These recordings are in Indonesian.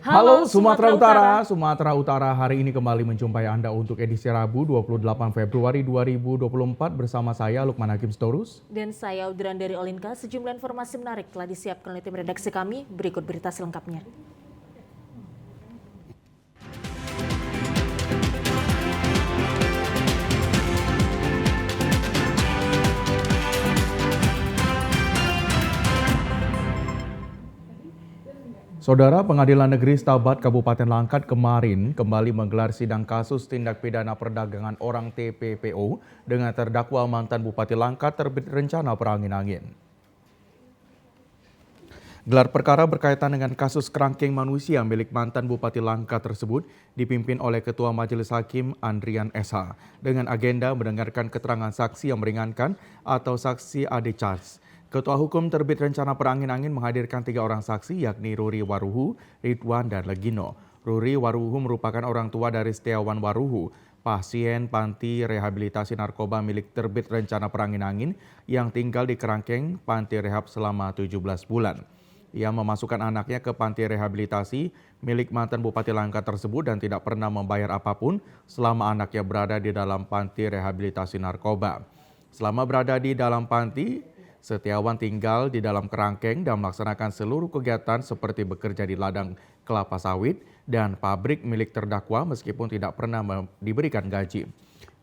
Halo Sumatera Utara hari ini kembali menjumpai Anda untuk edisi Rabu 28 Februari 2024 bersama saya Lukman Hakim Sitorus. Dan saya Audran dari Olinka. Sejumlah informasi menarik telah disiapkan oleh tim redaksi kami, berikut berita selengkapnya. Saudara, Pengadilan Negeri Stabat Kabupaten Langkat kemarin kembali menggelar sidang kasus tindak pidana perdagangan orang TPPO dengan terdakwa mantan Bupati Langkat terbit rencana perangin-angin. Gelar perkara berkaitan dengan kasus kerangkeng manusia milik mantan Bupati Langkat tersebut dipimpin oleh Ketua Majelis Hakim Andrian SH dengan agenda mendengarkan keterangan saksi yang meringankan atau saksi Ade Charles. Ketua Hukum terbit rencana perangin-angin menghadirkan 3 orang saksi yakni Ruri Waruhu, Ridwan, dan Legino. Ruri Waruhu merupakan orang tua dari Setiawan Waruhu, pasien panti rehabilitasi narkoba milik terbit rencana perangin-angin yang tinggal di kerangkeng panti rehab selama 17 bulan. Ia memasukkan anaknya ke panti rehabilitasi milik mantan Bupati Langkat tersebut dan tidak pernah membayar apapun selama anaknya berada di dalam panti rehabilitasi narkoba. Selama berada di dalam panti, Setiawan tinggal di dalam kerangkeng dan melaksanakan seluruh kegiatan seperti bekerja di ladang kelapa sawit dan pabrik milik terdakwa meskipun tidak pernah diberikan gaji.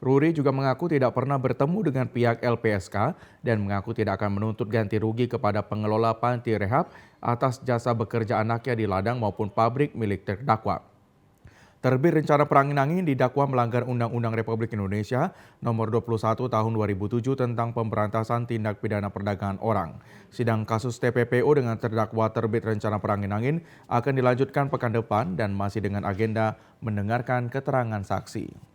Ruri juga mengaku tidak pernah bertemu dengan pihak LPSK dan mengaku tidak akan menuntut ganti rugi kepada pengelola panti rehab atas jasa bekerja anaknya di ladang maupun pabrik milik terdakwa. Terbit rencana perangin-angin didakwa melanggar Undang-Undang Republik Indonesia Nomor 21 Tahun 2007 tentang pemberantasan tindak pidana perdagangan orang. Sidang kasus TPPO dengan terdakwa terbit rencana perangin-angin akan dilanjutkan pekan depan dan masih dengan agenda mendengarkan keterangan saksi.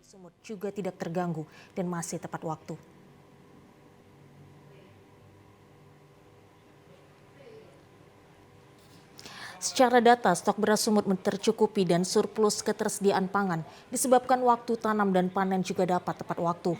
Sumut juga tidak terganggu dan masih tepat waktu. Secara data, stok beras Sumut tercukupi dan surplus ketersediaan pangan disebabkan waktu tanam dan panen juga dapat tepat waktu.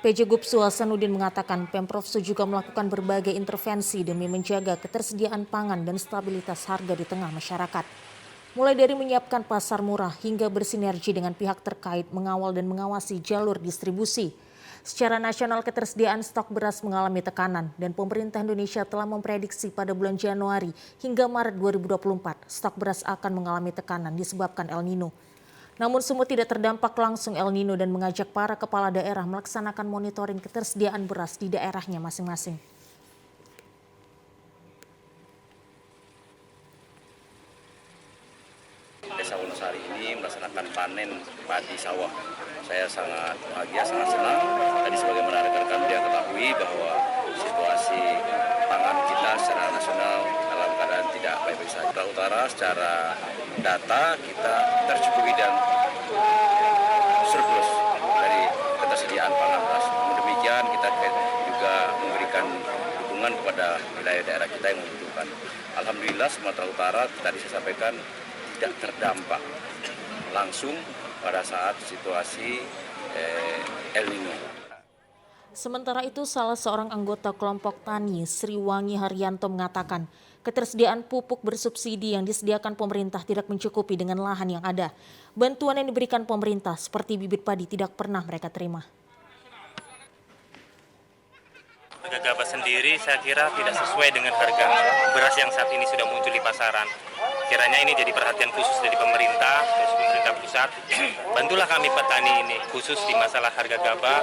PJ Gubsu Hasanuddin mengatakan Pemprov juga melakukan berbagai intervensi demi menjaga ketersediaan pangan dan stabilitas harga di tengah masyarakat. Mulai dari menyiapkan pasar murah hingga bersinergi dengan pihak terkait mengawal dan mengawasi jalur distribusi. Secara nasional ketersediaan stok beras mengalami tekanan dan pemerintah Indonesia telah memprediksi pada bulan Januari hingga Maret 2024 stok beras akan mengalami tekanan disebabkan El Nino. Namun Sumut tidak terdampak langsung El Nino dan mengajak para kepala daerah melaksanakan monitoring ketersediaan beras di daerahnya masing-masing. Desa Wonosari ini melaksanakan panen padi sawah. Saya sangat bahagia, sangat senang. Tadi sebagaimana rekan-rekan media ketahui bahwa situasi pangan kita secara nasional dalam keadaan tidak baik-baik saja. Sumatera Utara secara data kita tercukupi dan surplus dari ketersediaan pangan beras. Demikian kita juga memberikan dukungan kepada wilayah daerah kita yang membutuhkan. Alhamdulillah Sumatera Utara tadi saya sampaikan tidak terdampak langsung pada saat situasi El Nino. Sementara itu, salah seorang anggota kelompok tani Sriwangi Haryanto mengatakan ketersediaan pupuk bersubsidi yang disediakan pemerintah tidak mencukupi dengan lahan yang ada. Bantuan yang diberikan pemerintah seperti bibit padi tidak pernah mereka terima. Harga gabah sendiri saya kira tidak sesuai dengan harga beras yang saat ini sudah muncul di pasaran. Kiranya ini jadi perhatian khusus dari pemerintah pusat. Bantulah kami petani ini khusus di masalah harga gabah.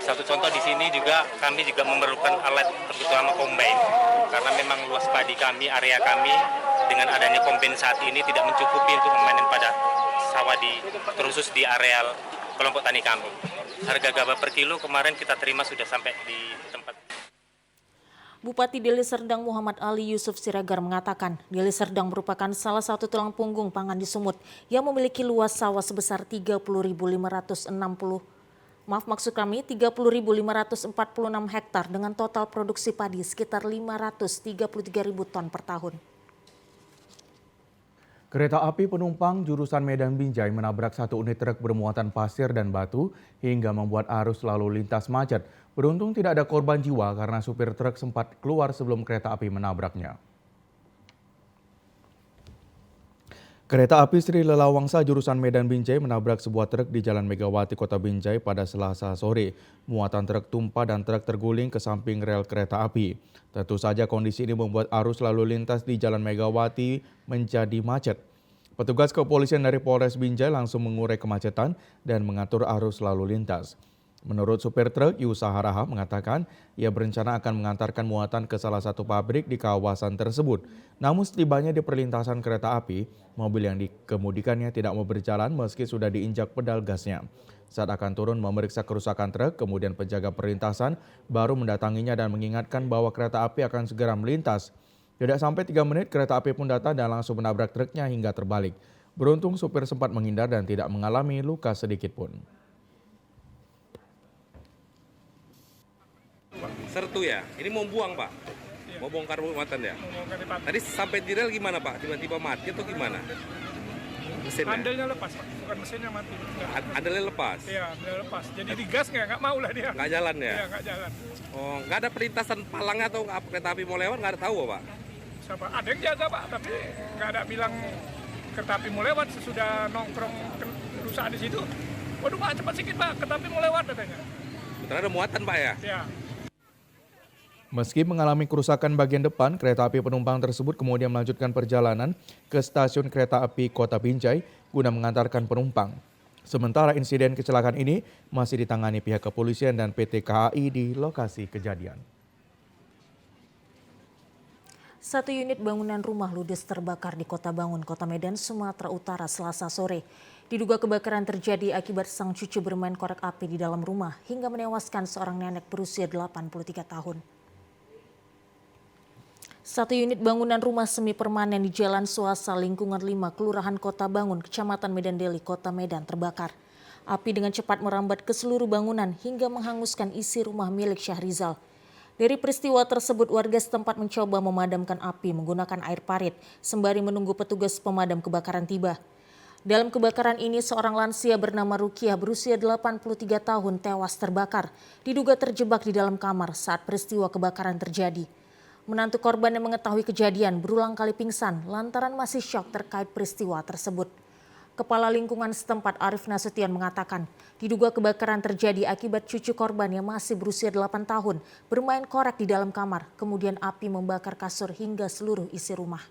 Satu contoh di sini juga kami juga memerlukan alat terutama kombain karena memang luas padi kami, area kami dengan adanya kombain saat ini tidak mencukupi untuk memanen pada sawah terkhusus di areal kelompok tani kami. Harga gabah per kilo kemarin kita terima sudah sampai di tempat. Bupati Deli Serdang Muhammad Ali Yusuf Siregar mengatakan Deli Serdang merupakan salah satu tulang punggung pangan di Sumut yang memiliki luas sawah sebesar 30.546 hektar dengan total produksi padi sekitar 533.000 ton per tahun. Kereta api penumpang jurusan Medan Binjai menabrak satu unit truk bermuatan pasir dan batu hingga membuat arus lalu lintas macet. Beruntung tidak ada korban jiwa karena supir truk sempat keluar sebelum kereta api menabraknya. Kereta api Sri Lelawangsa jurusan Medan Binjai menabrak sebuah truk di Jalan Megawati, Kota Binjai pada Selasa sore. Muatan truk tumpah dan truk terguling ke samping rel kereta api. Tentu saja kondisi ini membuat arus lalu lintas di Jalan Megawati menjadi macet. Petugas kepolisian dari Polres Binjai langsung mengurai kemacetan dan mengatur arus lalu lintas. Menurut supir truk, Yusa Haraha mengatakan ia berencana akan mengantarkan muatan ke salah satu pabrik di kawasan tersebut. Namun setibanya di perlintasan kereta api, mobil yang dikemudikannya tidak mau berjalan meski sudah diinjak pedal gasnya. Saat akan turun memeriksa kerusakan truk, kemudian penjaga perlintasan baru mendatanginya dan mengingatkan bahwa kereta api akan segera melintas. Tidak sampai 3 menit, kereta api pun datang dan langsung menabrak truknya hingga terbalik. Beruntung supir sempat menghindar dan tidak mengalami luka sedikit pun. Sertu ya, ini mau buang Pak? Mau bongkar muatan ya? Tadi sampai di rel gimana Pak? Tiba-tiba mati atau gimana? Mesinnya? Andelnya lepas Pak, bukan mesinnya mati. Andelnya lepas? Iya, andelnya lepas. Jadi digas nggak mau lah dia. Nggak jalan ya? Iya, nggak jalan. Oh, nggak ada perlintasan palangnya atau kereta api mau lewat, nggak ada tahu Pak? Siapa? Ada yang jaga Pak, tapi nggak ada bilang kereta api mau lewat sesudah nongkrong rusak di situ. Waduh Pak, cepat sedikit Pak, kereta api mau lewat katanya. Betul ada muatan Pak ya? Iya. Meski mengalami kerusakan bagian depan, kereta api penumpang tersebut kemudian melanjutkan perjalanan ke stasiun kereta api Kota Binjai guna mengantarkan penumpang. Sementara insiden kecelakaan ini masih ditangani pihak kepolisian dan PT KAI di lokasi kejadian. Satu unit bangunan rumah ludes terbakar di Kota Bangun, Kota Medan, Sumatera Utara, Selasa sore. Diduga kebakaran terjadi akibat sang cucu bermain korek api di dalam rumah hingga menewaskan seorang nenek berusia 83 tahun. Satu unit bangunan rumah semi permanen di Jalan Suasa Lingkungan 5, Kelurahan Kota Bangun, Kecamatan Medan Deli, Kota Medan terbakar. Api dengan cepat merambat ke seluruh bangunan hingga menghanguskan isi rumah milik Syahrizal. Dari peristiwa tersebut, warga setempat mencoba memadamkan api menggunakan air parit sembari menunggu petugas pemadam kebakaran tiba. Dalam kebakaran ini, seorang lansia bernama Rukiah berusia 83 tahun tewas terbakar, diduga terjebak di dalam kamar saat peristiwa kebakaran terjadi. Menantu korban yang mengetahui kejadian berulang kali pingsan lantaran masih syok terkait peristiwa tersebut. Kepala lingkungan setempat Arif Nasution mengatakan, diduga kebakaran terjadi akibat cucu korban yang masih berusia 8 tahun bermain korek di dalam kamar, kemudian api membakar kasur hingga seluruh isi rumah.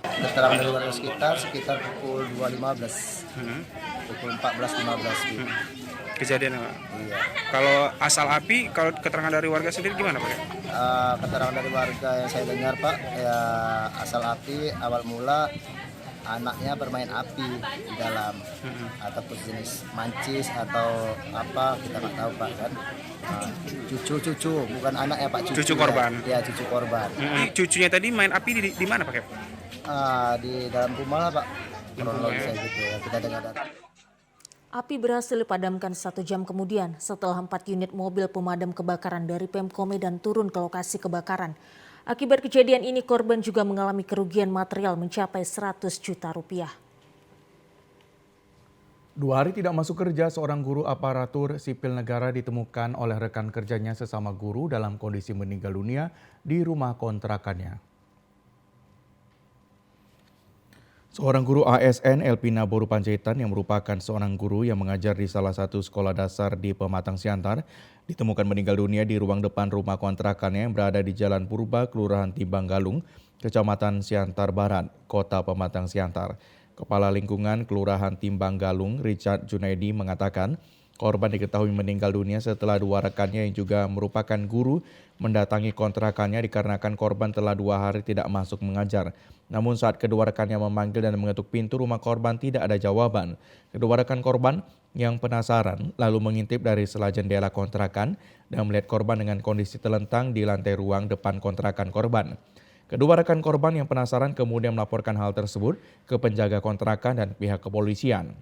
Keterangan dari warga sekitar pukul 2.15, pukul 14.15 gitu. Kejadian apa? Iya. Kalau asal api, kalau keterangan dari warga sendiri gimana Pak? Keterangan dari warga yang saya dengar Pak, ya asal api awal mula anaknya bermain api di dalam, ataupun jenis mancis atau apa kita nggak tahu Pak kan. Cucu bukan anak ya Pak, Cucu korban. Ya cucu korban. Cucunya tadi main api di mana Pak? Di dalam rumah lah Pak. Kronologisnya Gitu ya kita dengar. Api berhasil dipadamkan 1 jam kemudian setelah 4 unit mobil pemadam kebakaran dari Pemko Medan turun ke lokasi kebakaran. Akibat kejadian ini korban juga mengalami kerugian material mencapai 100 juta rupiah. 2 hari tidak masuk kerja, seorang guru aparatur sipil negara ditemukan oleh rekan kerjanya sesama guru dalam kondisi meninggal dunia di rumah kontrakannya. Seorang guru ASN Elpina Boru Panjaitan yang merupakan seorang guru yang mengajar di salah satu sekolah dasar di Pematang Siantar ditemukan meninggal dunia di ruang depan rumah kontrakannya yang berada di Jalan Purba, Kelurahan Timbang Galung, Kecamatan Siantar Barat, Kota Pematang Siantar. Kepala Lingkungan Kelurahan Timbang Galung, Richard Junaidi mengatakan korban diketahui meninggal dunia setelah 2 rekannya yang juga merupakan guru mendatangi kontrakannya dikarenakan korban telah 2 hari tidak masuk mengajar. Namun saat kedua rekannya memanggil dan mengetuk pintu rumah korban tidak ada jawaban. Kedua rekan korban yang penasaran lalu mengintip dari sela jendela kontrakan dan melihat korban dengan kondisi telentang di lantai ruang depan kontrakan korban. Kedua rekan korban yang penasaran kemudian melaporkan hal tersebut ke penjaga kontrakan dan pihak kepolisian.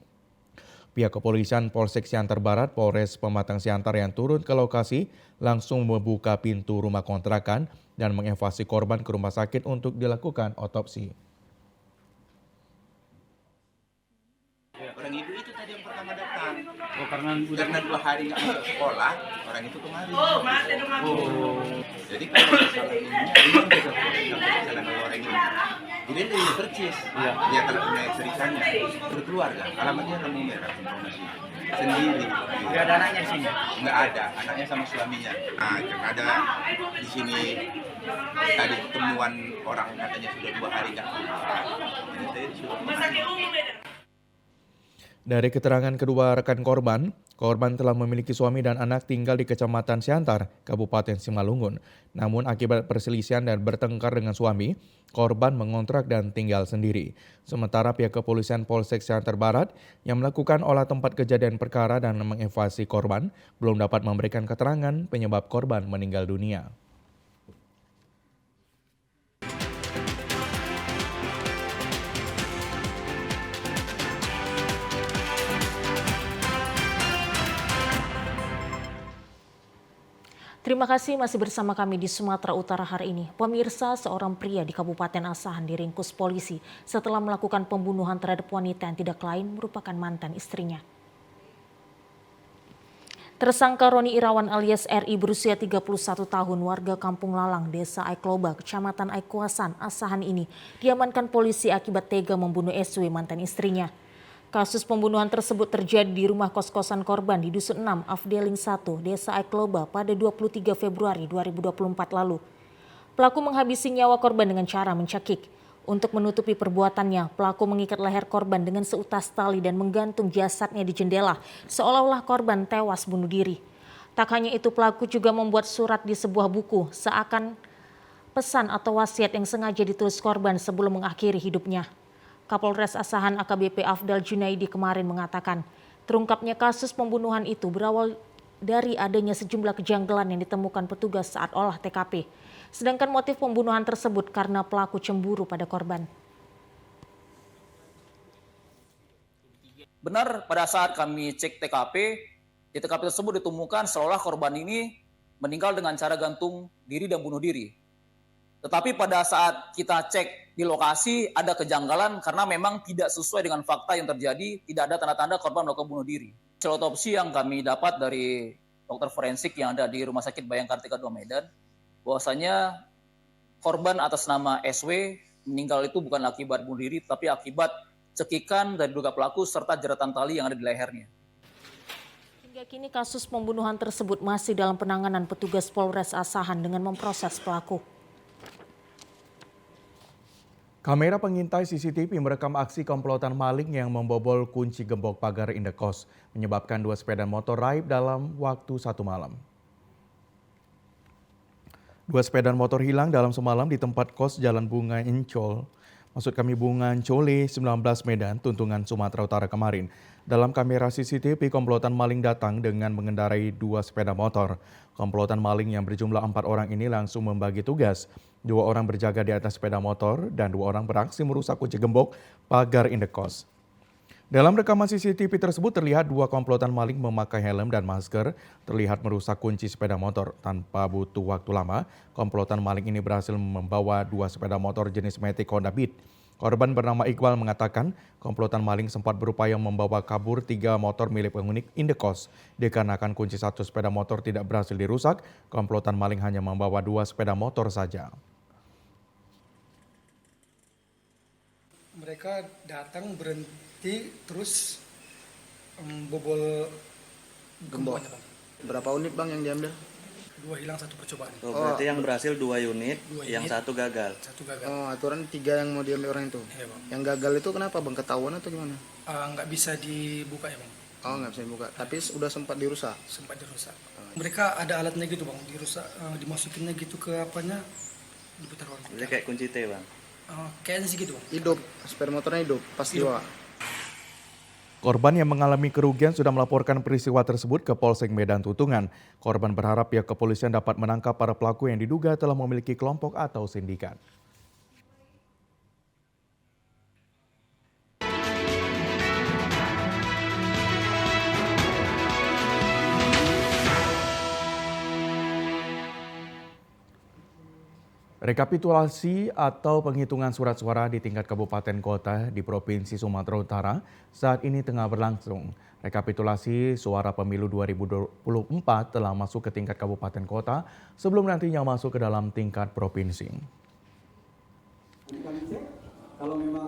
Pihak kepolisian Polsek Siantar Barat, Polres Pematang Siantar yang turun ke lokasi langsung membuka pintu rumah kontrakan dan mengevakuasi korban ke rumah sakit untuk dilakukan otopsi. Orang ibu itu tadi yang pertama datang. Oh, karena 2 hari nggak masuk sekolah, orang itu kemarin. Jadi kalau masalah ini masalah orang ini. Jadi dari percis, dia kalau punya ceritanya berkeluarga, alamatnya lampu merah informasi sendiri. Tidak ada anaknya di sini? Nggak ada, anaknya sama suaminya. Nah, ada di sini tadi temuan orang katanya sudah 2 hari nggak. Jadi saya disuruh. Dari keterangan kedua rekan korban telah memiliki suami dan anak tinggal di Kecamatan Siantar, Kabupaten Simalungun. Namun akibat perselisihan dan bertengkar dengan suami, korban mengontrak dan tinggal sendiri. Sementara pihak kepolisian Polsek Siantar Barat yang melakukan olah tempat kejadian perkara dan mengevakuasi korban belum dapat memberikan keterangan penyebab korban meninggal dunia. Terima kasih masih bersama kami di Sumatera Utara hari ini. Pemirsa, seorang pria di Kabupaten Asahan diringkus polisi setelah melakukan pembunuhan terhadap wanita yang tidak lain merupakan mantan istrinya. Tersangka Roni Irawan alias RI berusia 31 tahun warga Kampung Lalang, Desa Aikloba, Kecamatan Aikuasan, Asahan ini diamankan polisi akibat tega membunuh SW mantan istrinya. Kasus pembunuhan tersebut terjadi di rumah kos-kosan korban di Dusun 6, Afdeling 1, Desa Aikloba pada 23 Februari 2024 lalu. Pelaku menghabisi nyawa korban dengan cara mencekik. Untuk menutupi perbuatannya, pelaku mengikat leher korban dengan seutas tali dan menggantung jasadnya di jendela, seolah-olah korban tewas bunuh diri. Tak hanya itu, pelaku juga membuat surat di sebuah buku, seakan pesan atau wasiat yang sengaja ditulis korban sebelum mengakhiri hidupnya. Kapolres Asahan AKBP Afdal Junaidi kemarin mengatakan, terungkapnya kasus pembunuhan itu berawal dari adanya sejumlah kejanggalan yang ditemukan petugas saat olah TKP. Sedangkan motif pembunuhan tersebut karena pelaku cemburu pada korban. Benar, pada saat kami cek TKP, di TKP tersebut ditemukan seolah korban ini meninggal dengan cara gantung diri dan bunuh diri. Tetapi pada saat kita cek di lokasi ada kejanggalan karena memang tidak sesuai dengan fakta yang terjadi, tidak ada tanda-tanda korban melakukan bunuh diri. Hasil otopsi yang kami dapat dari dokter forensik yang ada di Rumah Sakit Bayangkara 2 Medan, bahwasanya korban atas nama SW meninggal itu bukan akibat bunuh diri, tapi akibat cekikan dari diduga pelaku serta jeratan tali yang ada di lehernya. Hingga kini kasus pembunuhan tersebut masih dalam penanganan petugas Polres Asahan dengan memproses pelaku. Kamera pengintai CCTV merekam aksi komplotan maling yang membobol kunci gembok pagar indekos, menyebabkan 2 sepeda motor raib dalam waktu 1 malam. 2 sepeda motor hilang dalam semalam di tempat kos Jalan Bunga Encol, Bunga Encole 19 Medan, Tuntungan, Sumatera Utara kemarin. Dalam kamera CCTV, komplotan maling datang dengan mengendarai 2 sepeda motor. Komplotan maling yang berjumlah 4 orang ini langsung membagi tugas. 2 orang berjaga di atas sepeda motor dan 2 orang beraksi merusak kunci gembok pagar indekos. Dalam rekaman CCTV tersebut terlihat 2 komplotan maling memakai helm dan masker, terlihat merusak kunci sepeda motor. Tanpa butuh waktu lama, komplotan maling ini berhasil membawa 2 sepeda motor jenis Matic Honda Beat. Korban bernama Iqbal mengatakan komplotan maling sempat berupaya membawa kabur 3 motor milik penghuni indekos. Dikarenakan kunci 1 sepeda motor tidak berhasil dirusak, komplotan maling hanya membawa 2 sepeda motor saja. Mereka datang berhenti terus bobol gemboknya, Bang. Berapa unit, Bang, yang diambil? 2 hilang, 1 percobaan. Oh, berarti yang berhasil 2 unit, yang 1 gagal. 1 gagal. Oh, aturan 3 yang mau diambil orang itu. Iya, Bang. Yang gagal itu kenapa, Bang? Ketahuan atau gimana? Nggak bisa dibuka ya, Bang. Oh, nggak bisa dibuka. Tapi sudah sempat dirusak. Sempat dirusak. Mereka ada alatnya gitu, Bang. Dirusak, dimasukinnya gitu ke apanya, diputar orang. Jadi kayak kunci T, Bang. Kayaknya sih gitu, Bang. Hidup, sepeda motornya hidup, pas dibawa. Korban yang mengalami kerugian sudah melaporkan peristiwa tersebut ke Polsek Medan Tuntungan. Korban berharap pihak kepolisian dapat menangkap para pelaku yang diduga telah memiliki kelompok atau sindikat. Rekapitulasi atau penghitungan surat suara di tingkat kabupaten kota di Provinsi Sumatera Utara saat ini tengah berlangsung. Rekapitulasi suara pemilu 2024 telah masuk ke tingkat kabupaten kota sebelum nantinya masuk ke dalam tingkat provinsi.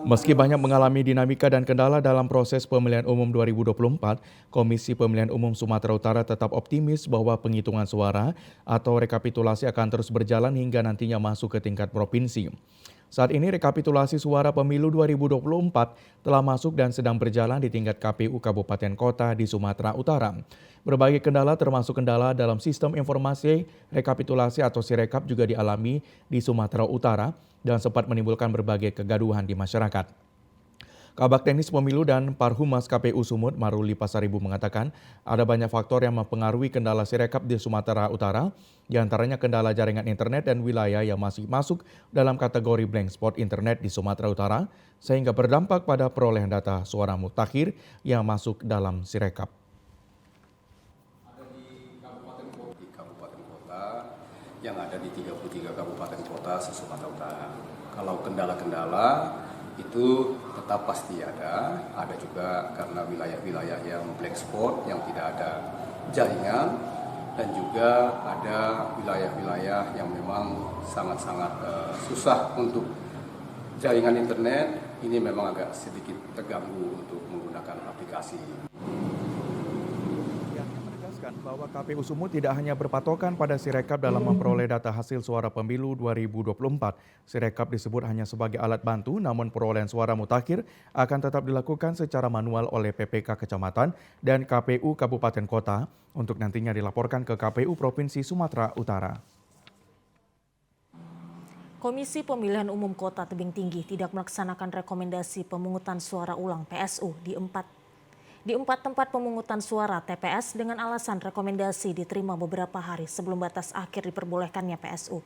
Meski banyak mengalami dinamika dan kendala dalam proses pemilihan umum 2024, Komisi Pemilihan Umum Sumatera Utara tetap optimis bahwa penghitungan suara atau rekapitulasi akan terus berjalan hingga nantinya masuk ke tingkat provinsi. Saat ini rekapitulasi suara pemilu 2024 telah masuk dan sedang berjalan di tingkat KPU Kabupaten Kota di Sumatera Utara. Berbagai kendala termasuk kendala dalam sistem informasi rekapitulasi atau Sirekap juga dialami di Sumatera Utara dan sempat menimbulkan berbagai kegaduhan di masyarakat. Kabak Teknis Pemilu dan Parhumas KPU Sumut Maruli Pasaribu mengatakan ada banyak faktor yang mempengaruhi kendala Sirekap di Sumatera Utara, di antaranya kendala jaringan internet dan wilayah yang masih masuk dalam kategori blank spot internet di Sumatera Utara, sehingga berdampak pada perolehan data suara mutakhir yang masuk dalam Sirekap. Di kabupaten kota yang ada di 33 kabupaten kota se-Sumatera Utara. Kalau kendala-kendala itu tetap pasti ada juga karena wilayah-wilayah yang black spot, yang tidak ada jaringan, dan juga ada wilayah-wilayah yang memang sangat-sangat susah untuk jaringan internet. Ini memang agak sedikit terganggu untuk menggunakan aplikasi. Bahwa KPU Sumut tidak hanya berpatokan pada Sirekap dalam memperoleh data hasil suara pemilu 2024. Sirekap disebut hanya sebagai alat bantu, namun perolehan suara mutakhir akan tetap dilakukan secara manual oleh PPK Kecamatan dan KPU Kabupaten Kota untuk nantinya dilaporkan ke KPU Provinsi Sumatera Utara. Komisi Pemilihan Umum Kota Tebing Tinggi tidak melaksanakan rekomendasi pemungutan suara ulang PSU di empat tempat pemungutan suara TPS dengan alasan rekomendasi diterima beberapa hari sebelum batas akhir diperbolehkannya PSU.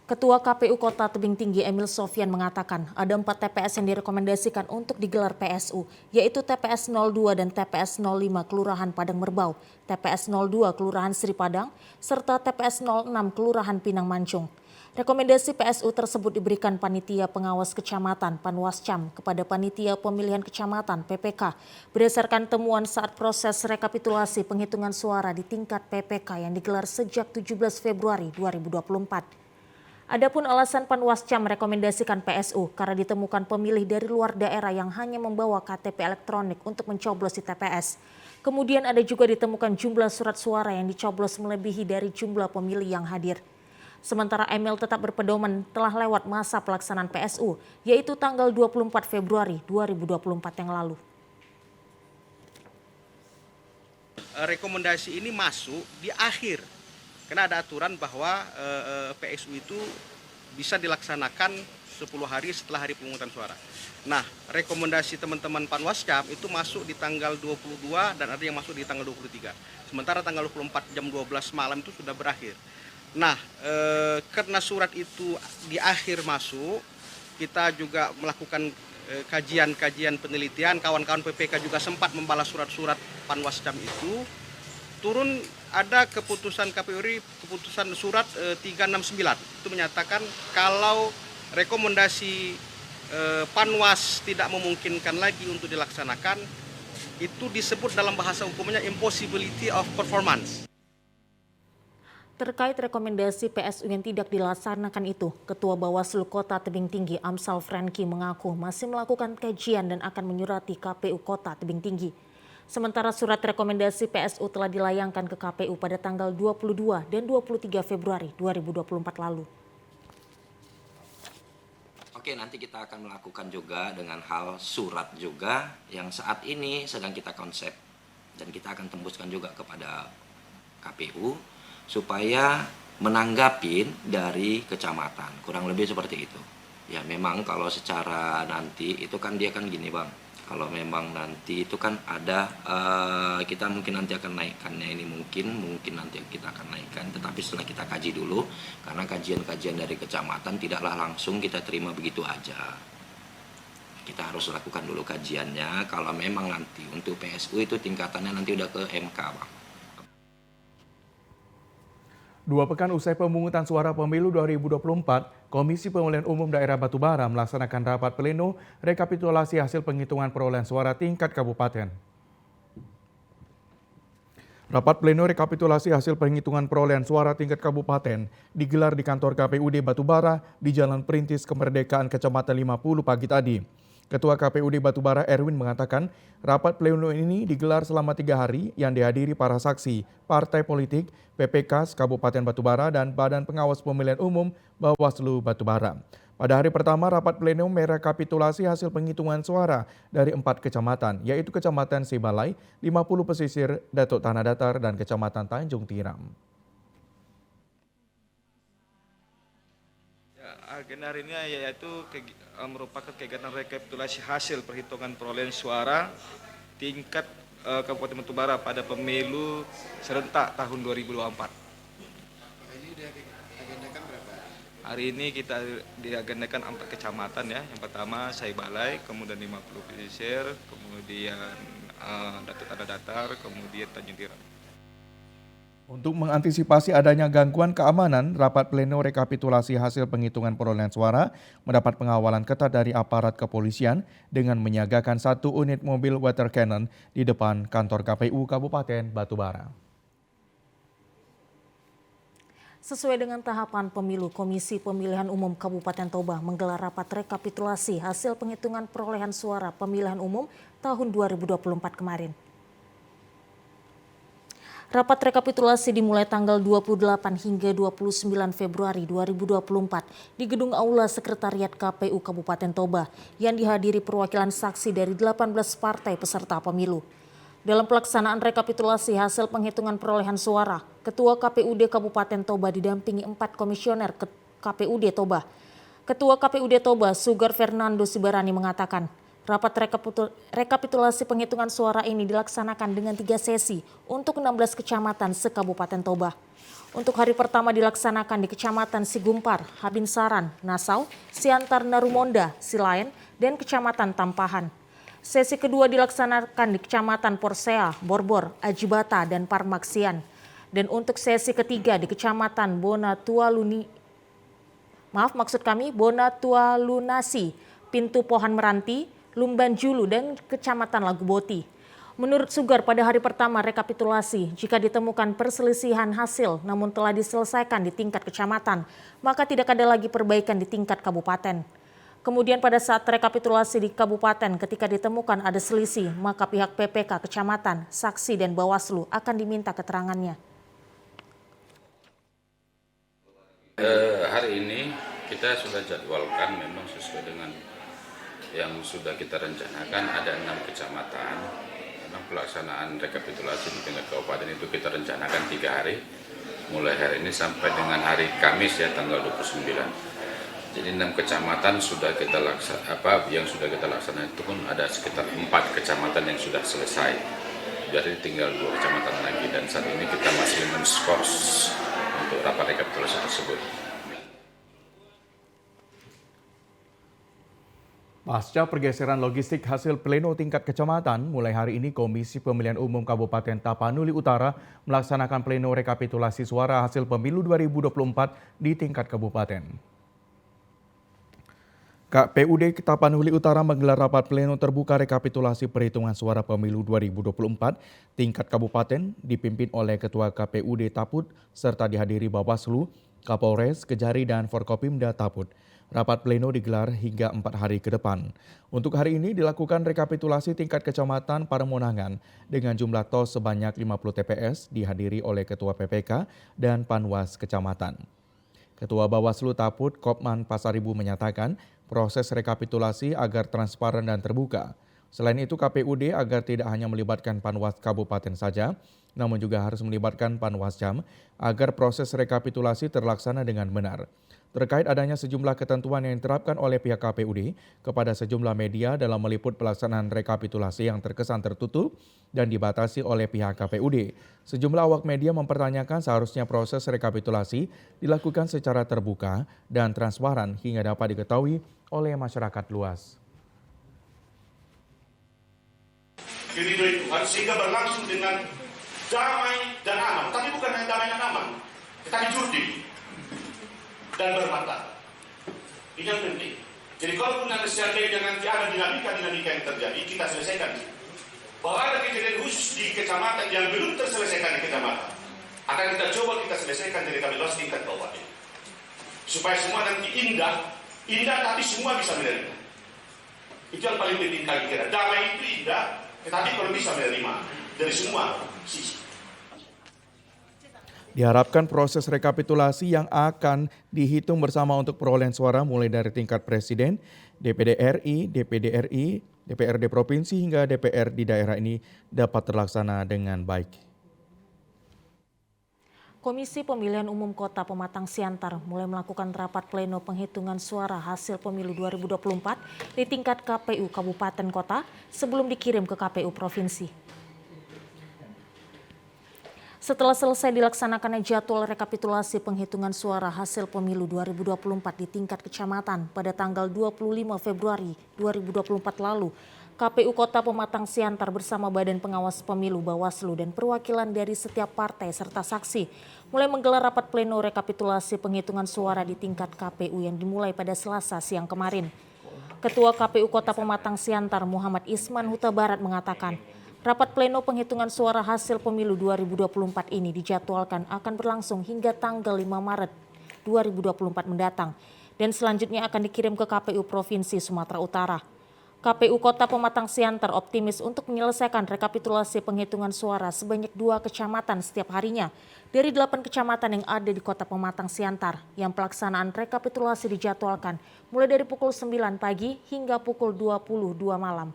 Ketua KPU Kota Tebing Tinggi Emil Sofyan mengatakan ada 4 TPS yang direkomendasikan untuk digelar PSU, yaitu TPS 02 dan TPS 05 Kelurahan Padang Merbau, TPS 02 Kelurahan Sri Padang, serta TPS 06 Kelurahan Pinang Mancung. Rekomendasi PSU tersebut diberikan Panitia Pengawas Kecamatan Panwascam kepada Panitia Pemilihan Kecamatan PPK berdasarkan temuan saat proses rekapitulasi penghitungan suara di tingkat PPK yang digelar sejak 17 Februari 2024. Adapun alasan Panwascam merekomendasikan PSU karena ditemukan pemilih dari luar daerah yang hanya membawa KTP elektronik untuk mencoblos di TPS. Kemudian ada juga ditemukan jumlah surat suara yang dicoblos melebihi dari jumlah pemilih yang hadir. Sementara Emil tetap berpedoman telah lewat masa pelaksanaan PSU, yaitu tanggal 24 Februari 2024 yang lalu. Rekomendasi ini masuk di akhir, karena ada aturan bahwa PSU itu bisa dilaksanakan 10 hari setelah hari pemungutan suara. Nah, rekomendasi teman-teman Panwascam itu masuk di tanggal 22 dan ada yang masuk di tanggal 23. Sementara tanggal 24 jam 12 malam itu sudah berakhir. Nah, karena surat itu di akhir masuk, kita juga melakukan kajian-kajian penelitian. Kawan-kawan PPK juga sempat membalas surat-surat Panwascam itu. Turun ada keputusan KPU RI, keputusan surat 369. Itu menyatakan kalau rekomendasi Panwas tidak memungkinkan lagi untuk dilaksanakan, itu disebut dalam bahasa hukumnya impossibility of performance. Terkait rekomendasi PSU yang tidak dilaksanakan itu, Ketua Bawaslu Kota Tebing Tinggi Amsal Franky mengaku masih melakukan kajian dan akan menyurati KPU Kota Tebing Tinggi. Sementara surat rekomendasi PSU telah dilayangkan ke KPU pada tanggal 22 dan 23 Februari 2024 lalu. Oke, nanti kita akan melakukan juga dengan hal surat juga yang saat ini sedang kita konsep dan kita akan tembuskan juga kepada KPU supaya menanggapin dari kecamatan, kurang lebih seperti itu. Ya memang kalau secara nanti itu kan dia kan gini Bang, kalau memang nanti itu kan ada kita mungkin nanti akan naikkannya ini mungkin nanti kita akan naikkan, tetapi setelah kita kaji dulu karena kajian-kajian dari kecamatan tidaklah langsung kita terima begitu aja. Kita harus lakukan dulu kajiannya, kalau memang nanti untuk PSU itu tingkatannya nanti udah ke MK Bang. 2 pekan usai pemungutan suara pemilu 2024, Komisi Pemilihan Umum Daerah Batubara melaksanakan rapat pleno rekapitulasi hasil penghitungan perolehan suara tingkat kabupaten. Rapat pleno rekapitulasi hasil penghitungan perolehan suara tingkat kabupaten digelar di kantor KPUD Batubara di Jalan Perintis Kemerdekaan Kecamatan 50 pagi tadi. Ketua KPUD Batubara Erwin mengatakan rapat pleno ini digelar selama 3 hari yang dihadiri para saksi, partai politik, PPK Kabupaten Batubara dan Badan Pengawas Pemilihan Umum Bawaslu Batubara. Pada hari pertama rapat pleno merekapitulasi hasil penghitungan suara dari 4 kecamatan, yaitu Kecamatan Sibalai, 50 Pesisir, Datuk Tanah Datar, dan Kecamatan Tanjung Tiram. Agenda hari ini yaitu merupakan kegiatan rekapitulasi hasil perhitungan perolehan suara tingkat Kabupaten Batubara pada pemilu serentak tahun 2024. Ini diagendakan berapa? Hari ini kita diagendakan 4 kecamatan ya. Yang pertama Saibalai, kemudian 50 Pesisir, kemudian Datuk Tanah Datar, kemudian Tanjung Tiram. Untuk mengantisipasi adanya gangguan keamanan, rapat pleno rekapitulasi hasil penghitungan perolehan suara mendapat pengawalan ketat dari aparat kepolisian dengan menyiagakan 1 unit mobil water cannon di depan kantor KPU Kabupaten Batubara. Sesuai dengan tahapan pemilu, Komisi Pemilihan Umum Kabupaten Toba menggelar rapat rekapitulasi hasil penghitungan perolehan suara pemilihan umum tahun 2024 kemarin. Rapat rekapitulasi dimulai tanggal 28 hingga 29 Februari 2024 di Gedung Aula Sekretariat KPU Kabupaten Toba yang dihadiri perwakilan saksi dari 18 partai peserta pemilu. Dalam pelaksanaan rekapitulasi hasil penghitungan perolehan suara, Ketua KPUD Kabupaten Toba didampingi 4 komisioner KPUD Toba. Ketua KPUD Toba, Sugar Fernando Sibarani mengatakan, rapat rekapitulasi penghitungan suara ini dilaksanakan dengan 3 sesi untuk 16 kecamatan se-Kabupaten Toba. Untuk hari pertama dilaksanakan di Kecamatan Sigumpar, Habinsaran, Nasau, Siantar Narumonda, Silayan, dan Kecamatan Tampahan. Sesi kedua dilaksanakan di Kecamatan Porsea, Borbor, Ajibata, dan Parmaksian. Dan untuk sesi ketiga di Kecamatan Bonatualunasi, Pintu Pohan Meranti, Lumban Julu, dan Kecamatan Laguboti. Menurut Sugar, pada hari pertama rekapitulasi, jika ditemukan perselisihan hasil namun telah diselesaikan di tingkat kecamatan, maka tidak ada lagi perbaikan di tingkat kabupaten. Kemudian pada saat rekapitulasi di kabupaten, ketika ditemukan ada selisih, maka pihak PPK kecamatan, saksi, dan Bawaslu akan diminta keterangannya. Hari ini kita sudah jadwalkan memang sesuai dengan yang sudah kita rencanakan, ada 6 kecamatan. Memang pelaksanaan rekapitulasi di tingkat kabupaten itu kita rencanakan 3 hari, mulai hari ini sampai dengan hari Kamis ya, tanggal 29. Jadi 6 kecamatan sudah kita yang sudah kita laksanakan itu pun ada sekitar 4 kecamatan yang sudah selesai. Jadi tinggal 2 kecamatan lagi, dan saat ini kita masih men-skors untuk rapat rekapitulasi tersebut. Pasca pergeseran logistik hasil pleno tingkat kecamatan, mulai hari ini Komisi Pemilihan Umum Kabupaten Tapanuli Utara melaksanakan pleno rekapitulasi suara hasil pemilu 2024 di tingkat kabupaten. KPUD Tapanuli Utara menggelar rapat pleno terbuka rekapitulasi perhitungan suara pemilu 2024 tingkat kabupaten dipimpin oleh Ketua KPUD Taput serta dihadiri Bawaslu, Kapolres, Kejari, dan Forkopimda Taput. Rapat pleno digelar hingga 4 hari ke depan. Untuk hari ini dilakukan rekapitulasi tingkat kecamatan Paremonangan dengan jumlah tos sebanyak 50 TPS dihadiri oleh Ketua PPK dan Panwas Kecamatan. Ketua Bawaslu Taput, Kopman Pasaribu menyatakan proses rekapitulasi agar transparan dan terbuka. Selain itu KPUD agar tidak hanya melibatkan Panwas Kabupaten saja, namun juga harus melibatkan Panwasjam agar proses rekapitulasi terlaksana dengan benar. Terkait adanya sejumlah ketentuan yang diterapkan oleh pihak KPUD kepada sejumlah media dalam meliput pelaksanaan rekapitulasi yang terkesan tertutup dan dibatasi oleh pihak KPUD. Sejumlah awak media mempertanyakan seharusnya proses rekapitulasi dilakukan secara terbuka dan transparan hingga dapat diketahui oleh masyarakat luas. Ridho itu harus sehingga berlangsung dengan damai dan aman, tapi bukan hanya damai dan aman, tetapi jurdil dan bermata. Ini yang penting. Jadi kalau nanti nanti ada dinamika yang terjadi, kita selesaikan. Bahwa ada kejadian khusus di kecamatan yang belum terselesaikan di kecamatan, akan kita coba kita selesaikan dari kami luas tingkat kabupaten. Supaya semua nanti indah tapi semua bisa menerima. Itu yang paling penting kali kira. Damai itu indah, tetapi kalau bisa menerima dari semua sisi. Diharapkan proses rekapitulasi yang akan dihitung bersama untuk perolehan suara mulai dari tingkat Presiden, DPD RI, DPD RI, DPRD Provinsi hingga DPR di daerah ini dapat terlaksana dengan baik. Komisi Pemilihan Umum Kota Pematang Siantar mulai melakukan rapat pleno penghitungan suara hasil pemilu 2024 di tingkat KPU Kabupaten Kota sebelum dikirim ke KPU Provinsi. Setelah selesai dilaksanakannya jadwal rekapitulasi penghitungan suara hasil pemilu 2024 di tingkat kecamatan pada tanggal 25 Februari 2024 lalu, KPU Kota Pematang Siantar bersama Badan Pengawas Pemilu Bawaslu dan perwakilan dari setiap partai serta saksi mulai menggelar rapat pleno rekapitulasi penghitungan suara di tingkat KPU yang dimulai pada Selasa siang kemarin. Ketua KPU Kota Pematang Siantar Muhammad Isman Huta Barat mengatakan, rapat pleno penghitungan suara hasil pemilu 2024 ini dijadwalkan akan berlangsung hingga tanggal 5 Maret 2024 mendatang dan selanjutnya akan dikirim ke KPU Provinsi Sumatera Utara. KPU Kota Pematang Siantar optimis untuk menyelesaikan rekapitulasi penghitungan suara sebanyak 2 kecamatan setiap harinya dari 8 kecamatan yang ada di Kota Pematang Siantar yang pelaksanaan rekapitulasi dijadwalkan mulai dari pukul 9 pagi hingga pukul 22 malam.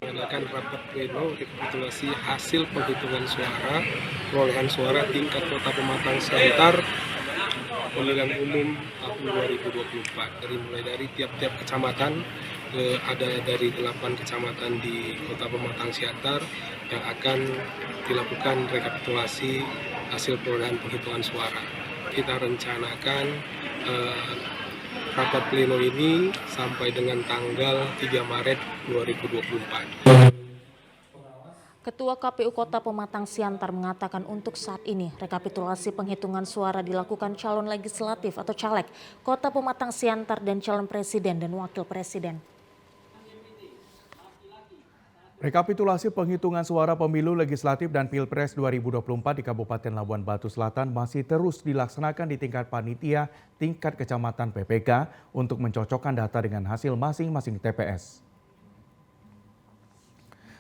Mengadakan rapat pleno rekapitulasi hasil penghitungan suara perolehan suara tingkat Kota Pematang Siantar pemilihan umum tahun 2024 mulai dari tiap-tiap kecamatan ada dari 8 kecamatan di Kota Pematang Siantar yang akan dilakukan rekapitulasi hasil perolehan penghitungan suara. Kita rencanakan rapat pleno ini sampai dengan tanggal 3 Maret 2024. Ketua KPU Kota Pematang Siantar mengatakan untuk saat ini rekapitulasi penghitungan suara dilakukan calon legislatif atau caleg Kota Pematang Siantar dan calon presiden dan wakil presiden. Rekapitulasi penghitungan suara pemilu legislatif dan Pilpres 2024 di Kabupaten Labuan Batu Selatan masih terus dilaksanakan di tingkat panitia tingkat kecamatan PPK untuk mencocokkan data dengan hasil masing-masing TPS.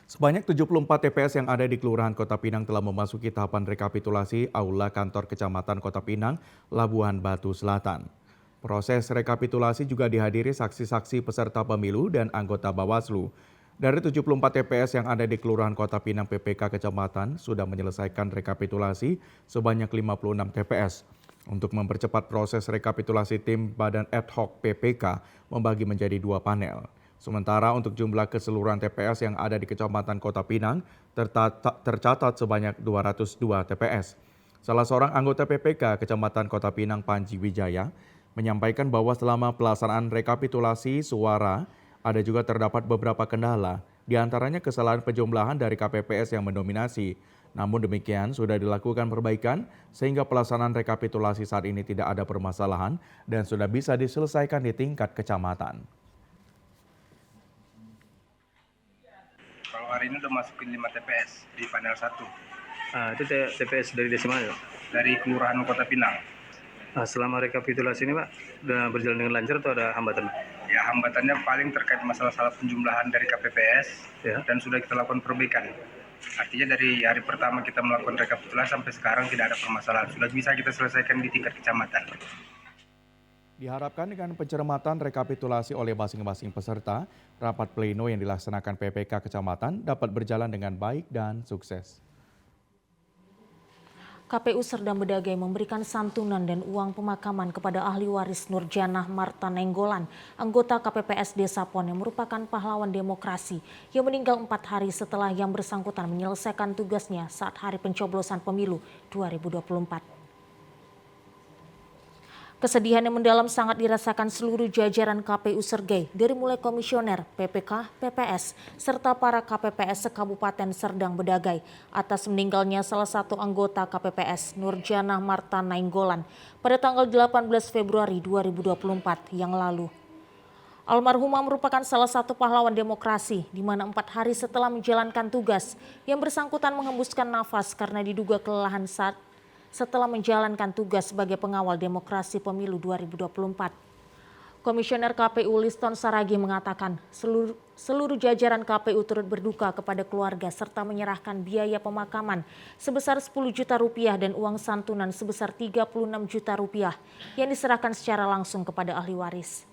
Sebanyak 74 TPS yang ada di Kelurahan Kota Pinang telah memasuki tahapan rekapitulasi Aula Kantor Kecamatan Kota Pinang, Labuan Batu Selatan. Proses rekapitulasi juga dihadiri saksi-saksi peserta pemilu dan anggota Bawaslu. Dari 74 TPS yang ada di Kelurahan Kota Pinang PPK Kecamatan sudah menyelesaikan rekapitulasi sebanyak 56 TPS. Untuk mempercepat proses rekapitulasi, tim Badan Ad Hoc PPK membagi menjadi 2 panel. Sementara untuk jumlah keseluruhan TPS yang ada di Kecamatan Kota Pinang tercatat sebanyak 202 TPS. Salah seorang anggota PPK Kecamatan Kota Pinang Panji Wijaya menyampaikan bahwa selama pelaksanaan rekapitulasi suara ada juga terdapat beberapa kendala, di antaranya kesalahan penjumlahan dari KPPS yang mendominasi. Namun demikian sudah dilakukan perbaikan sehingga pelaksanaan rekapitulasi saat ini tidak ada permasalahan dan sudah bisa diselesaikan di tingkat kecamatan. Kalau hari ini udah masukin 5 TPS di panel 1. Itu TPS dari desa mana? Dari Kelurahan Kota Pinang. Selama rekapitulasi ini Pak, udah berjalan dengan lancar atau ada hambatan? Ya, hambatannya paling terkait masalah penjumlahan dari KPPS dan sudah kita lakukan perbaikan. Artinya dari hari pertama kita melakukan rekapitulasi sampai sekarang tidak ada permasalahan. Sudah bisa kita selesaikan di tingkat kecamatan. Diharapkan dengan pencermatan rekapitulasi oleh masing-masing peserta, rapat pleno yang dilaksanakan PPK Kecamatan dapat berjalan dengan baik dan sukses. KPU Serdang Bedagai memberikan santunan dan uang pemakaman kepada ahli waris Nurjanah Marta Nenggolan, anggota KPPS Desa Pon yang merupakan pahlawan demokrasi yang meninggal 4 hari setelah yang bersangkutan menyelesaikan tugasnya saat hari pencoblosan pemilu 2024. Kesedihan yang mendalam sangat dirasakan seluruh jajaran KPU Sergei, dari mulai komisioner, PPK, PPS, serta para KPPS se-Kabupaten Serdang Bedagai atas meninggalnya salah satu anggota KPPS, Nurjana Marta Nainggolan, pada tanggal 18 Februari 2024 yang lalu. Almarhumah merupakan salah satu pahlawan demokrasi, di mana 4 hari setelah menjalankan tugas, yang bersangkutan menghembuskan nafas karena diduga kelelahan setelah menjalankan tugas sebagai pengawal demokrasi pemilu 2024. Komisioner KPU Liston Saragi mengatakan seluruh jajaran KPU turut berduka kepada keluarga serta menyerahkan biaya pemakaman sebesar 10 juta rupiah dan uang santunan sebesar 36 juta rupiah yang diserahkan secara langsung kepada ahli waris.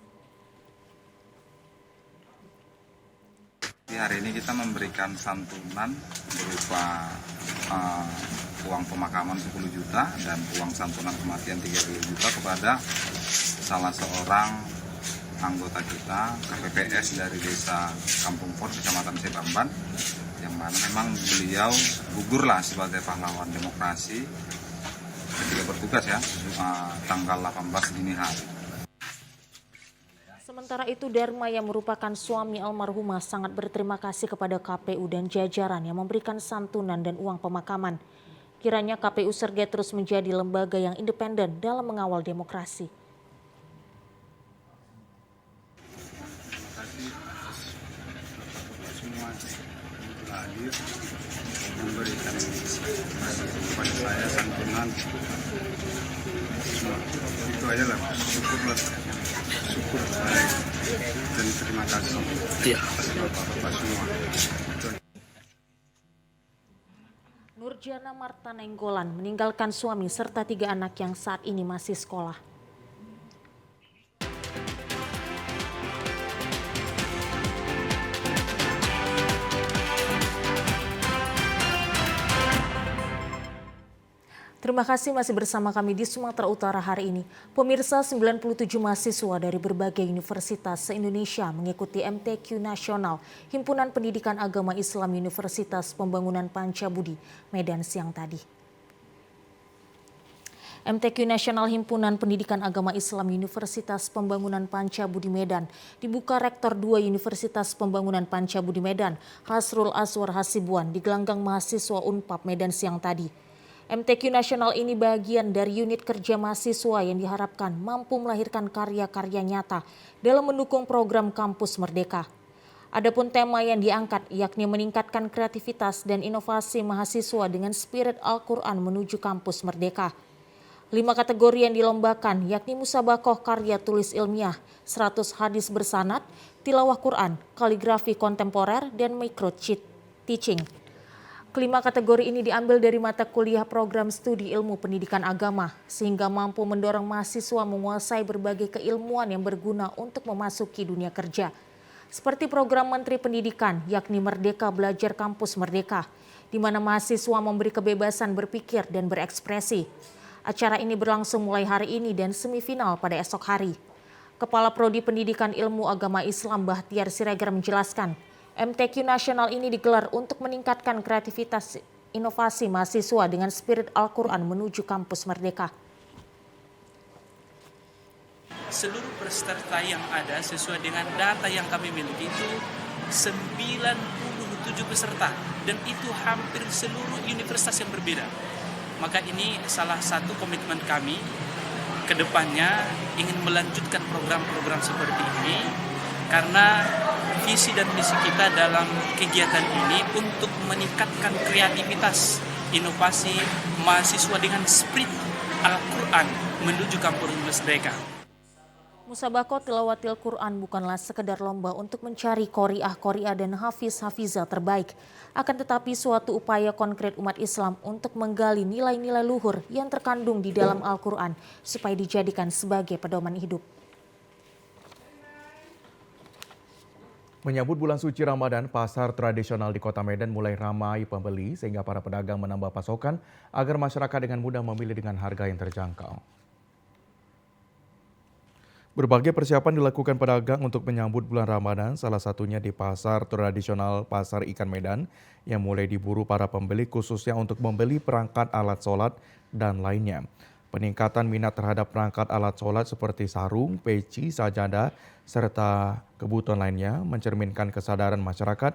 Hari ini kita memberikan santunan berupa uang pemakaman 10 juta dan uang santunan kematian 30 juta kepada salah seorang anggota kita KPPS dari desa Kampung Port, Kecamatan Sebamban, yang mana memang beliau gugurlah sebagai pahlawan demokrasi ketika bertugas tanggal 18 dini hari. Sementara itu, Dharma yang merupakan suami almarhumah sangat berterima kasih kepada KPU dan jajaran yang memberikan santunan dan uang pemakaman. Kiranya KPU Sergei terus menjadi lembaga yang independen dalam mengawal demokrasi. Terima kasih semua telah hadir memberikan kepada saya santunan. Itu aja lah, syukur dan terima kasih atas bapak-bapak semua. Nurjana Marta Nainggolan meninggalkan suami serta 3 anak yang saat ini masih sekolah. Terima kasih masih bersama kami di Sumatera Utara hari ini. Pemirsa, 97 mahasiswa dari berbagai universitas se-Indonesia mengikuti MTQ Nasional Himpunan Pendidikan Agama Islam Universitas Pembangunan Pancabudi, Medan siang tadi. MTQ Nasional Himpunan Pendidikan Agama Islam Universitas Pembangunan Pancabudi Medan dibuka Rektor 2 Universitas Pembangunan Pancabudi Medan, Hasrul Aswar Hasibuan, di gelanggang mahasiswa Unpad Medan siang tadi. MTQ Nasional ini bagian dari unit kerja mahasiswa yang diharapkan mampu melahirkan karya-karya nyata dalam mendukung program Kampus Merdeka. Adapun tema yang diangkat yakni meningkatkan kreativitas dan inovasi mahasiswa dengan spirit Al-Quran menuju Kampus Merdeka. 5 kategori yang dilombakan yakni musabakoh karya tulis ilmiah, 100 hadis bersanad, tilawah Quran, kaligrafi kontemporer, dan micro teaching. Kelima kategori ini diambil dari mata kuliah program studi ilmu pendidikan agama, sehingga mampu mendorong mahasiswa menguasai berbagai keilmuan yang berguna untuk memasuki dunia kerja. Seperti program Menteri Pendidikan, yakni Merdeka Belajar Kampus Merdeka, di mana mahasiswa memberi kebebasan berpikir dan berekspresi. Acara ini berlangsung mulai hari ini dan semifinal pada esok hari. Kepala Prodi Pendidikan Ilmu Agama Islam Bahtiar Siregar menjelaskan, MTQ Nasional ini digelar untuk meningkatkan kreativitas inovasi mahasiswa dengan spirit Al-Quran menuju Kampus Merdeka. Seluruh peserta yang ada sesuai dengan data yang kami miliki itu 97 peserta dan itu hampir seluruh universitas yang berbeda. Maka ini salah satu komitmen kami ke depannya ingin melanjutkan program-program seperti ini karena visi dan misi kita dalam kegiatan ini untuk meningkatkan kreativitas, inovasi mahasiswa dengan spirit Al-Quran menuju Kampus Merdeka. Musabakoh tilawatil Quran bukanlah sekedar lomba untuk mencari qori'ah dan hafiz-hafizah terbaik, akan tetapi suatu upaya konkret umat Islam untuk menggali nilai-nilai luhur yang terkandung di dalam Al-Quran supaya dijadikan sebagai pedoman hidup. Menyambut bulan suci Ramadan, pasar tradisional di Kota Medan mulai ramai pembeli sehingga para pedagang menambah pasokan agar masyarakat dengan mudah memilih dengan harga yang terjangkau. Berbagai persiapan dilakukan pedagang untuk menyambut bulan Ramadan, salah satunya di pasar tradisional Pasar Ikan Medan yang mulai diburu para pembeli khususnya untuk membeli perangkat alat sholat dan lainnya. Peningkatan minat terhadap perangkat alat sholat seperti sarung, peci, sajadah, serta kebutuhan lainnya mencerminkan kesadaran masyarakat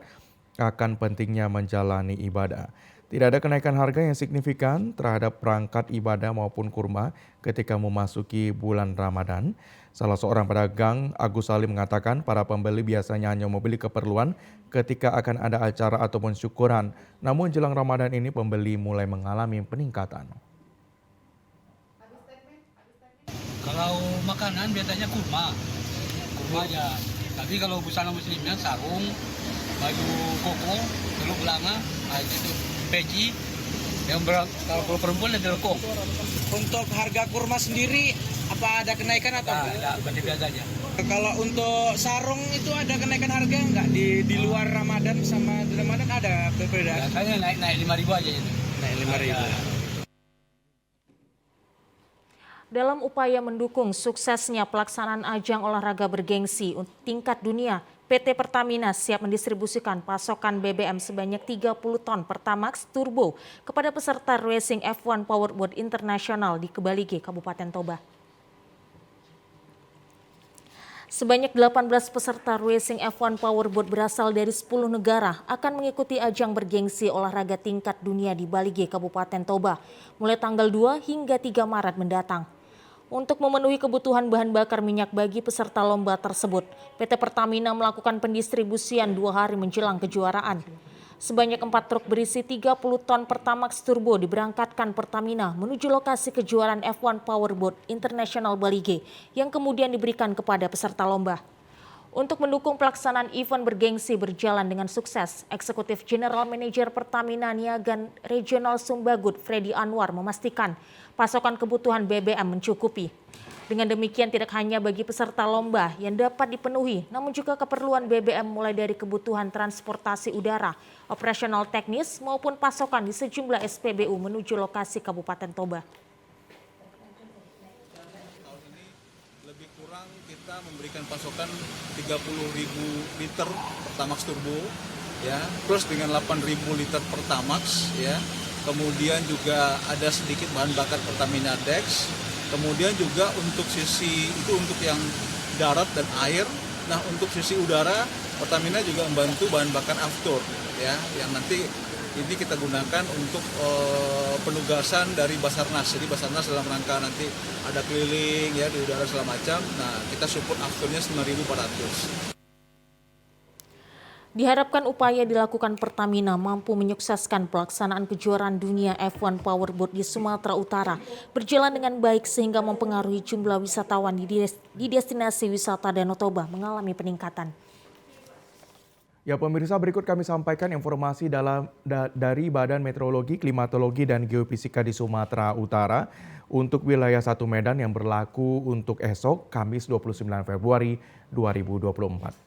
akan pentingnya menjalani ibadah. Tidak ada kenaikan harga yang signifikan terhadap perangkat ibadah maupun kurma ketika memasuki bulan Ramadan. Salah seorang pedagang, Agus Salim, mengatakan para pembeli biasanya hanya membeli keperluan ketika akan ada acara ataupun syukuran. Namun jelang Ramadan ini pembeli mulai mengalami peningkatan. Kalau makanan biasanya kurma aja. Tapi kalau busana muslimnya sarung, baju koko, telur belanga, itu peci. Kalau perempuan ada lekok. Untuk harga kurma sendiri apa ada kenaikan atau enggak? Ada, biasa aja. Kalau untuk sarung itu ada kenaikan harga enggak di luar Ramadan sama di Ramadan ada perbedaan? Biasanya naik 5.000 aja itu. Naik 5.000. Dalam upaya mendukung suksesnya pelaksanaan ajang olahraga bergengsi tingkat dunia, PT Pertamina siap mendistribusikan pasokan BBM sebanyak 30 ton Pertamax Turbo kepada peserta Racing F1 Powerboat Internasional di Kebalige, Kabupaten Toba. Sebanyak 18 peserta Racing F1 Powerboat berasal dari 10 negara akan mengikuti ajang bergengsi olahraga tingkat dunia di Balige, Kabupaten Toba, mulai tanggal 2 hingga 3 Maret mendatang. Untuk memenuhi kebutuhan bahan bakar minyak bagi peserta lomba tersebut, PT Pertamina melakukan pendistribusian 2 hari menjelang kejuaraan. Sebanyak 4 truk berisi 30 ton Pertamax Turbo diberangkatkan Pertamina menuju lokasi kejuaraan F1 Powerboat International Balige yang kemudian diberikan kepada peserta lomba. Untuk mendukung pelaksanaan event bergengsi berjalan dengan sukses, Eksekutif General Manager Pertamina Niaga Regional Sumbagut Freddy Anwar memastikan pasokan kebutuhan BBM mencukupi. Dengan demikian tidak hanya bagi peserta lomba yang dapat dipenuhi, namun juga keperluan BBM mulai dari kebutuhan transportasi udara, operasional teknis maupun pasokan di sejumlah SPBU menuju lokasi Kabupaten Toba. Lebih kurang kita memberikan pasokan 30.000 liter Pertamax Turbo, ya, plus dengan 8.000 liter Pertamax, ya. Kemudian juga ada sedikit bahan bakar Pertamina Dex. Kemudian juga untuk sisi itu untuk yang darat dan air. Nah, untuk sisi udara Pertamina juga membantu bahan bakar aftur, ya, yang nanti ini kita gunakan untuk penugasan dari Basarnas. Jadi Basarnas dalam rangka nanti ada keliling, ya, di udara segala macam. Nah, kita support afturnya 9.400. Diharapkan upaya dilakukan Pertamina mampu menyukseskan pelaksanaan kejuaraan dunia F1 Powerboat di Sumatera Utara berjalan dengan baik sehingga mempengaruhi jumlah wisatawan di destinasi wisata Danau Toba mengalami peningkatan. Ya pemirsa, berikut kami sampaikan informasi dari Badan Meteorologi, Klimatologi, dan Geofisika di Sumatera Utara untuk wilayah 1 Medan yang berlaku untuk esok, Kamis 29 Februari 2024.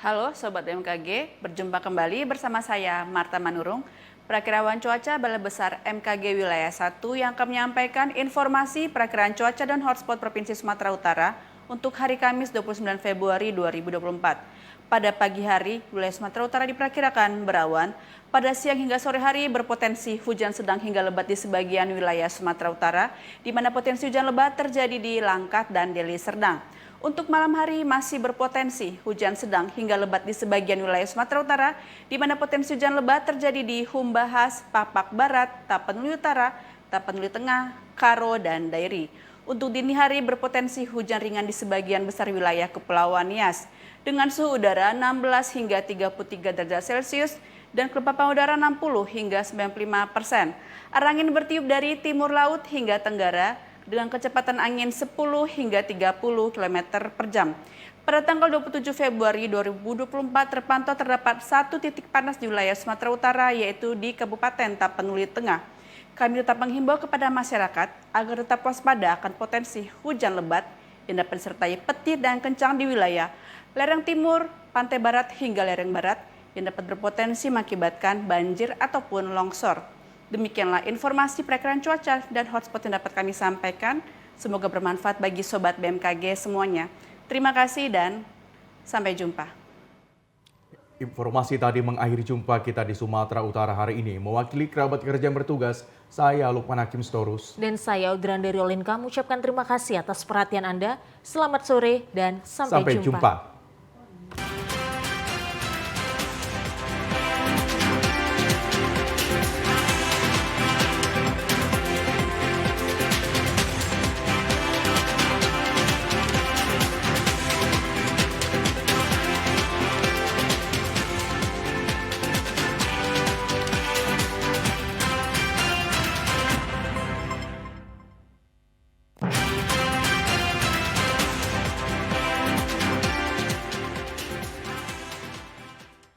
Halo Sobat BMKG, berjumpa kembali bersama saya Marta Manurung, Perakiraan Cuaca Balai Besar MKG Wilayah 1 yang akan menyampaikan informasi perakiraan cuaca dan hotspot Provinsi Sumatera Utara untuk hari Kamis 29 Februari 2024. Pada pagi hari, wilayah Sumatera Utara diperkirakan berawan, pada siang hingga sore hari berpotensi hujan sedang hingga lebat di sebagian wilayah Sumatera Utara, di mana potensi hujan lebat terjadi di Langkat dan Deli Serdang. Untuk malam hari masih berpotensi hujan sedang hingga lebat di sebagian wilayah Sumatera Utara, di mana potensi hujan lebat terjadi di Humbahas, Papak Barat, Tapanuli Utara, Tapanuli Tengah, Karo, dan Dairi. Untuk dini hari berpotensi hujan ringan di sebagian besar wilayah Kepulauan Nias, dengan suhu udara 16 hingga 33 derajat Celcius dan kelembapan udara 60 hingga 95%. Arah angin bertiup dari timur laut hingga tenggara, dengan kecepatan angin 10 hingga 30 km per jam. Pada tanggal 27 Februari 2024 terpantau terdapat 1 titik panas di wilayah Sumatera Utara, yaitu di Kabupaten Tapanuli Tengah. Kami tetap menghimbau kepada masyarakat agar tetap waspada akan potensi hujan lebat yang dapat disertai petir dan kencang di wilayah lereng timur, pantai barat hingga lereng barat yang dapat berpotensi mengakibatkan banjir ataupun longsor. Demikianlah informasi perakiraan cuaca dan hotspot yang dapat kami sampaikan. Semoga bermanfaat bagi Sobat BMKG semuanya. Terima kasih dan sampai jumpa. Informasi tadi mengakhiri jumpa kita di Sumatera Utara hari ini. Mewakili kerabat kerja yang bertugas, saya Lukman Hakim Storus. Dan saya Audran dari Olinka mengucapkan terima kasih atas perhatian Anda. Selamat sore dan sampai jumpa.